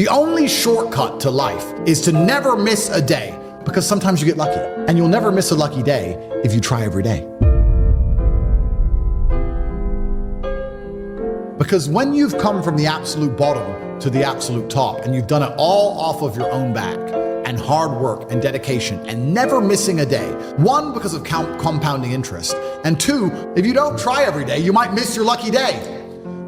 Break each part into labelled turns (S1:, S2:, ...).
S1: The only shortcut to life is to never miss a day, because sometimes you get lucky, and you'll never miss a lucky day if you try every day. Because when you've come from the absolute bottom to the absolute top, and you've done it all off of your own back, and hard work and dedication, and never missing a day, one, because of compounding interest, and two, if you don't try every day, you might miss your lucky day.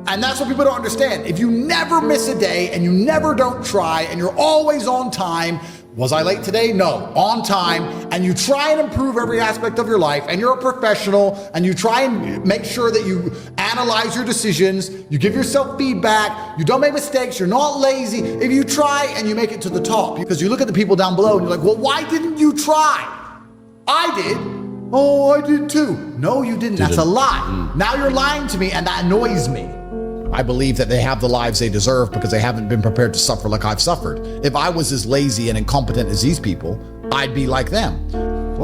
S1: And that's what people don't understand. If you never miss a day, and you never don't try, and you're always on time, was I late today? No, on time, and you try and improve every aspect of your life, and you're a professional, and you try and make sure that you analyze your decisions, you give yourself feedback, you don't make mistakes, you're not lazy. If you try and you make it to the top, because you look at the people down below and you're like, well, why didn't you try? I did. Oh, I did too. No, you didn't. That's a lie. Now you're lying to me, and that annoys me. I believe that they have the lives they deserve because they haven't been prepared to suffer like I've suffered. If I was as lazy and incompetent as these people, I'd be like them.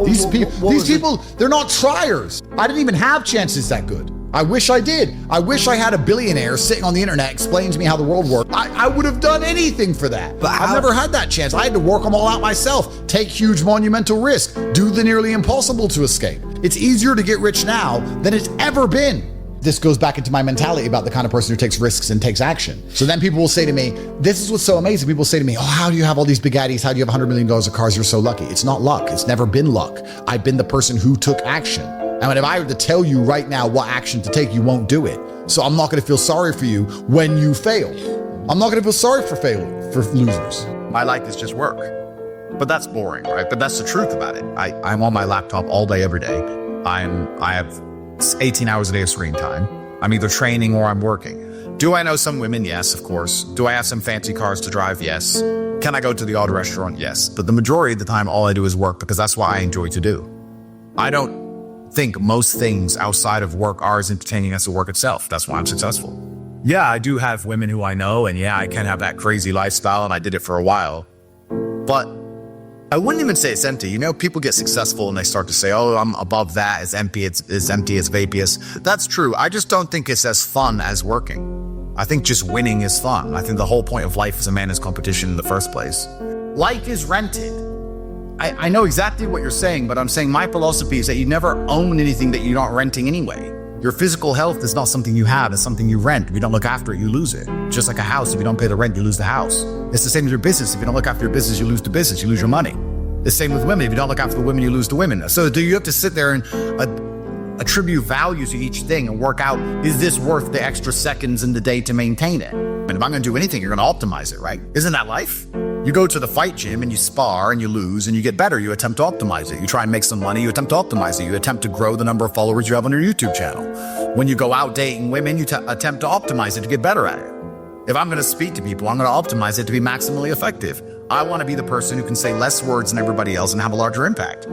S1: These people, they're not triers. I didn't even have chances that good. I wish I did. I wish I had a billionaire sitting on the internet explaining to me how the world worked. I would have done anything for that. But I've never had that chance. I had to work them all out myself, take huge monumental risks, do the nearly impossible to escape. It's easier to get rich now than it's ever been. This goes back into my mentality about the kind of person who takes risks and takes action. So then people will say to me, this is what's so amazing. People say to me, oh, how do you have all these Bugattis? How do you have $100 million of cars? You're so lucky. It's not luck. It's never been luck. I've been the person who took action. And if I were to tell you right now what action to take, you won't do it. So I'm not going to feel sorry for you when you fail. I'm not going to feel sorry for losers.
S2: My life is just work. But that's boring, right? But that's the truth about it. I'm on my laptop all day, every day. I have 18 hours a day of screen time. I'm either training or I'm working. Do I know some women? Yes, of course. Do I have some fancy cars to drive? Yes. Can I go to the odd restaurant? Yes. But the majority of the time, all I do is work because that's what I enjoy to do. I don't think most things outside of work are as entertaining as the work itself. That's why I'm successful. Yeah, I do have women who I know, and yeah, I can have that crazy lifestyle, and I did it for a while. But I wouldn't even say it's empty. You know, people get successful and they start to say, oh, I'm above that. It's empty. It's empty. It's vaporous. That's true. I just don't think it's as fun as working. I think just winning is fun. I think the whole point of life is a man is competition in the first place. Life is rented. I know exactly what you're saying, but I'm saying my philosophy is that you never own anything that you're not renting anyway. Your physical health is not something you have, it's something you rent. If you don't look after it, you lose it. Just like a house, if you don't pay the rent, you lose the house. It's the same with your business. If you don't look after your business, you lose the business, you lose your money. The same with women. If you don't look after the women, you lose the women. So do you have to sit there and attribute value to each thing and work out, is this worth the extra seconds in the day to maintain it? And if I'm gonna do anything, you're gonna optimize it, right? Isn't that life? You go to the fight gym and you spar and you lose and you get better. You attempt to optimize it. You try and make some money. You attempt to optimize it. You attempt to grow the number of followers you have on your YouTube channel. When you go out dating women, you attempt to optimize it to get better at it. If I'm going to speak to people, I'm going to optimize it to be maximally effective. I want to be the person who can say less words than everybody else and have a larger impact.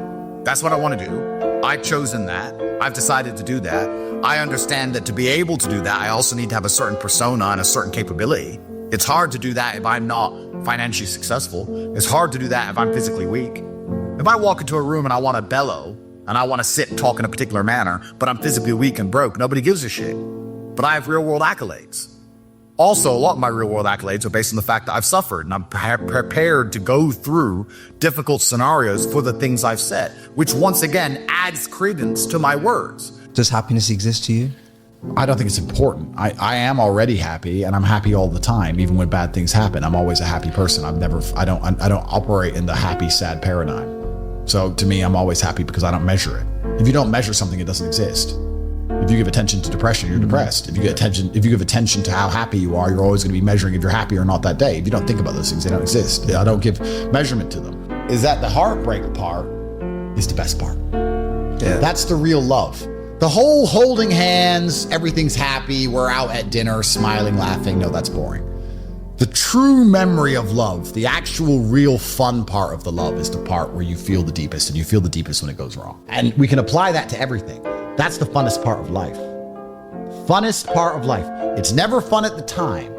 S2: That's what I want to do. I've chosen that. I've decided to do that. I understand that to be able to do that, I also need to have a certain persona and a certain capability. It's hard to do that if I'm not financially successful. It's hard to do that if I'm physically weak. If I walk into a room and I want to bellow and I want to sit and talk in a particular manner, but I'm physically weak and broke, nobody gives a shit. But I have real world accolades. Also, a lot of my real world accolades are based on the fact that I've suffered and I'm prepared to go through difficult scenarios for the things I've said, which once again adds credence to my words.
S3: Does happiness exist to you?
S1: I don't think it's important. I am already happy and I'm happy all the time. Even when bad things happen, I'm always a happy person. I don't operate in the happy, sad paradigm. So to me, I'm always happy because I don't measure it. If you don't measure something, it doesn't exist. If you give attention to depression, you're depressed. If you give attention to how happy you are, you're always going to be measuring if you're happy or not that day. If you don't think about those things, they don't exist. I don't give measurement to them. Is that the heartbreak part is the best part. Yeah. That's the real love. The whole holding hands, everything's happy, we're out at dinner, smiling, laughing. No, that's boring. The true memory of love, the actual real fun part of the love is the part where you feel the deepest, and you feel the deepest when it goes wrong. And we can apply that to everything. That's the funnest part of life. Funnest part of life. It's never fun at the time.